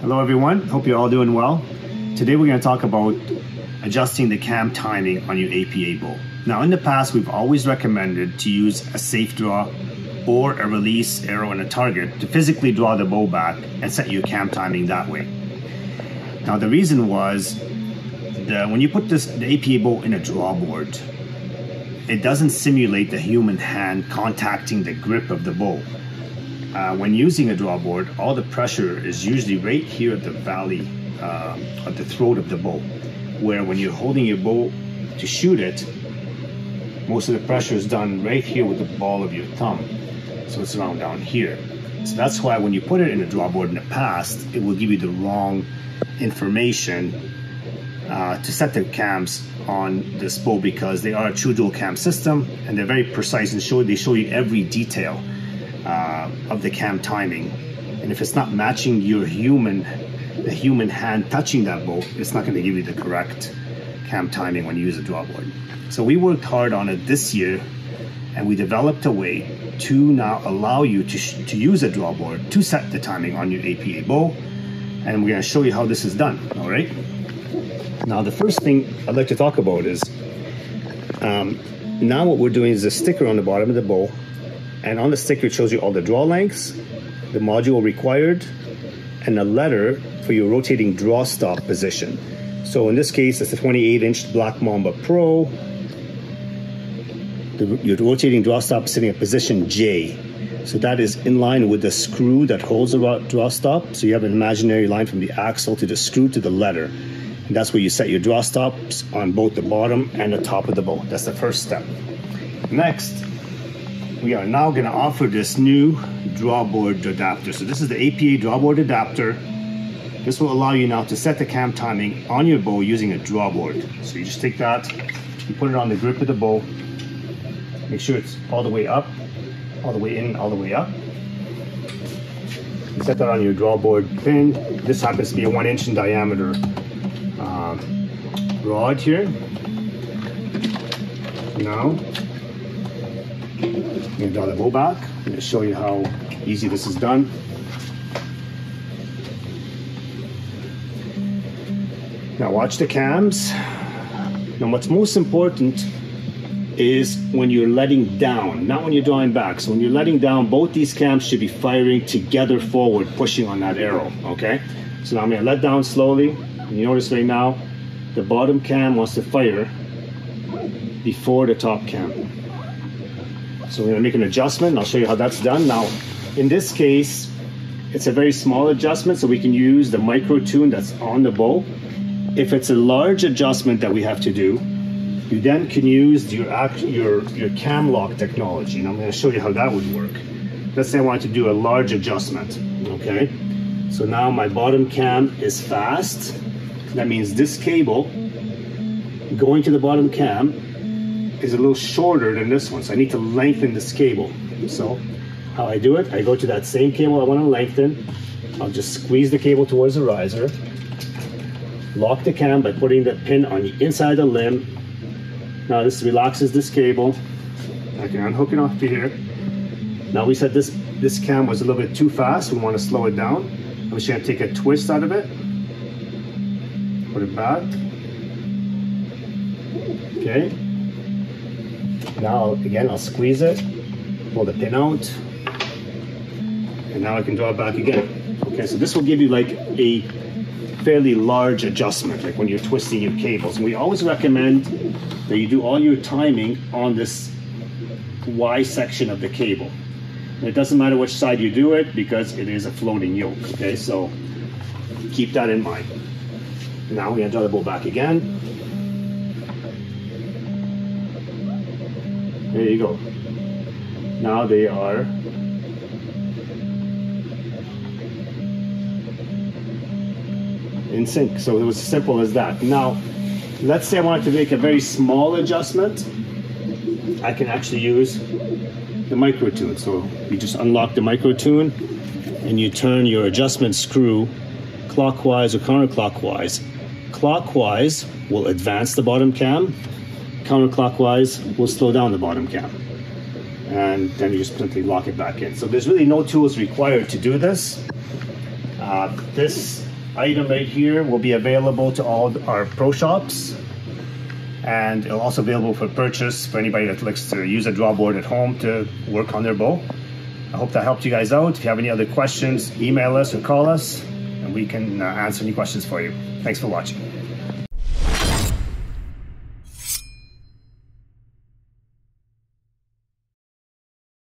Hello everyone, hope you're all doing well. Today we're going to talk about adjusting the cam timing on your APA bow. Now in the past we've always recommended to use a safe draw or a release arrow and a target to physically draw the bow back and set your cam timing that way. Now the reason was when you put the APA bow in a draw board, it doesn't simulate the human hand contacting the grip of the bow. When using a draw board, all the pressure is usually right here at the valley, at the throat of the bow, where when you're holding your bow to shoot it, most of the pressure is done right here with the ball of your thumb. So it's around down here. So that's why when you put it in a draw board in the past, it will give you the wrong information to set the cams on this bow, because they are a true dual cam system and they're very precise and they show you every detail of the cam timing. And if it's not matching the human hand touching that bow, it's not going to give you the correct cam timing when you use a draw board. So we worked hard on it this year, and we developed a way to now allow you to use a draw board to set the timing on your APA bow, and we're going to show you how this is done. All right. Now the first thing I'd like to talk about is now what we're doing is a sticker on the bottom of the bow, and on the sticker it shows you all the draw lengths, the module required, and a letter for your rotating draw stop position. So in this case it's a 28-inch Black Mamba Pro. Your rotating draw stop is sitting at position J. So that is in line with the screw that holds the draw stop. So you have an imaginary line from the axle to the screw to the letter. And that's where you set your draw stops on both the bottom and the top of the bow. That's the first step. Next, we are now going to offer this new draw board adapter. So this is the APA draw board adapter. This will allow you now to set the cam timing on your bow using a draw board. So you just take that, you put it on the grip of the bow, make sure it's all the way up, all the way in, all the way up. You set that on your draw board pin. This happens to be a 1-inch in diameter rod here. Now, I'm going to draw the bow back. I'm going to show you how easy this is done. Now watch the cams. Now what's most important is when you're letting down, not when you're drawing back. So when you're letting down, both these cams should be firing together forward, pushing on that arrow, okay? So now I'm going to let down slowly. And you notice right now, the bottom cam wants to fire before the top cam. So we're going to make an adjustment. I'll show you how that's done. Now, in this case, it's a very small adjustment, so we can use the micro tune that's on the bow. If it's a large adjustment that we have to do, you then can use your cam lock technology. And I'm going to show you how that would work. Let's say I want to do a large adjustment, okay? So now my bottom cam is fast. That means this cable going to the bottom cam is a little shorter than this one. So I need to lengthen this cable. So how I do it, I go to that same cable I want to lengthen. I'll just squeeze the cable towards the riser. Lock the cam by putting the pin on the inside of the limb. Now this relaxes this cable. I can unhook it off here. Now we said this cam was a little bit too fast. We want to slow it down. I'm just going to take a twist out of it. Put it back. Okay. Now again, I'll squeeze it. Pull the pin out. And now I can draw it back again. Okay, so this will give you like a fairly large adjustment, like when you're twisting your cables. And we always recommend that you do all your timing on this Y section of the cable. And it doesn't matter which side you do it, because it is a floating yoke. Okay, so keep that in mind. Now we're going to draw the bow back again. There you go. Now they are in sync. So it was as simple as that. Now, let's say I wanted to make a very small adjustment. I can actually use the micro tune. So you just unlock the micro tune and you turn your adjustment screw clockwise or counterclockwise. Clockwise will advance the bottom cam. Counterclockwise will slow down the bottom cam. And then you just simply lock it back in. So there's really no tools required to do this. This item right here will be available to all our pro shops, and it'll also available for purchase for anybody that likes to use a drawboard at home to work on their bow. I hope that helped you guys out. If you have any other questions, email us or call us, and we can answer any questions for you. Thanks for watching.